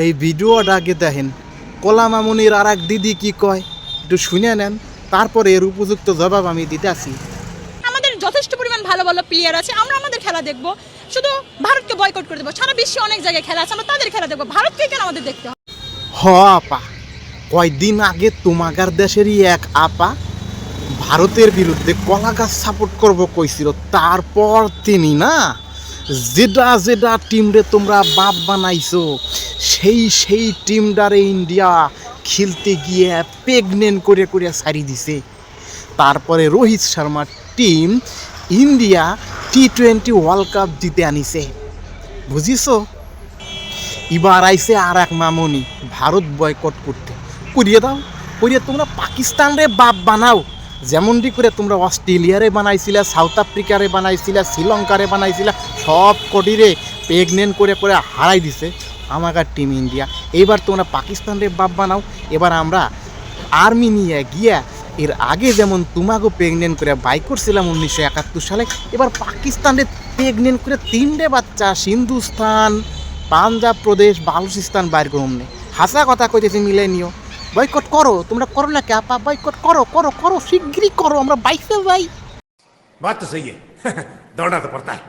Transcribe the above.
এই ভিডিওটা আগে দেখেন, কলা মামুনির আর এক দিদি কি কয় একটু শুনে নেন, তারপরে এর উপযুক্ত জবাব আমি দিতে আসি। আমাদের যথেষ্ট পরিমাণ ভালো ভালো প্লেয়ার আছে, আমরা আমাদের খেলা দেখবো, শুধু ভারতকে বয়কট করে দেবো। সারা বিশ্বে অনেক জায়গায় খেলা আছে, আমরা তাদের খেলা দেখবো, ভারতকে কেন আমাদের দেখতে হবে? হ আপা, কয়দিন আগে তোমাগার দেশেরই এক আপা ভারতের বিরুদ্ধে কলা গাছ সাপোর্ট করবো কইছিল, তারপর তিনি না যেটা যেটা টিমরে তোমরা বাপ বানাইছো সেই টিমটারে ইন্ডিয়া খেলতে গিয়ে প্রেগনেন্ট করে করে সারি দিছে। তারপরে রোহিত শর্মার team India T20 world cup জিতে আনিছে, বুঝিছো? এবার আইসে আর এক মামনি ভারত বয়কট করতে, করিয়ে দাও, করিয়ে তোমরা পাকিস্তানরে বাপ বানাও, যেমনটি করে তোমরা অস্ট্রেলিয়ারে বানাইছিলা, সাউথ আফ্রিকারে বানাইছিলা, শ্রীলঙ্কারে বানাইছিলা, সব কটিরে প্রেগনেন্ট করে করে হারাই দিছে আমাদের টিম ইন্ডিয়া। এবার তোমরা পাকিস্তানরে বাপ বানাও। এবার আমরা আর্মি নিয়ে গিয়া এর আগে যেমন তোমাকেও প্রেগনেন্ট করে বাই করছিলাম 1971 সালে, এবার পাকিস্তানে প্রেগনেন্ট করে 3টে বাচ্চা হিন্দুস্তান, পাঞ্জাব প্রদেশ, বালুচিস্তান বাইর করুন নে। হাসা কথা কইতেছি, মিলে নিও, বয়কট করো। তোমরা করো না কে আপা? বয়কট করো করো করো, শিগগিরই করো, আমরা বাইকে যাই। बात तो सही है दौड़ना तो पड़ता है।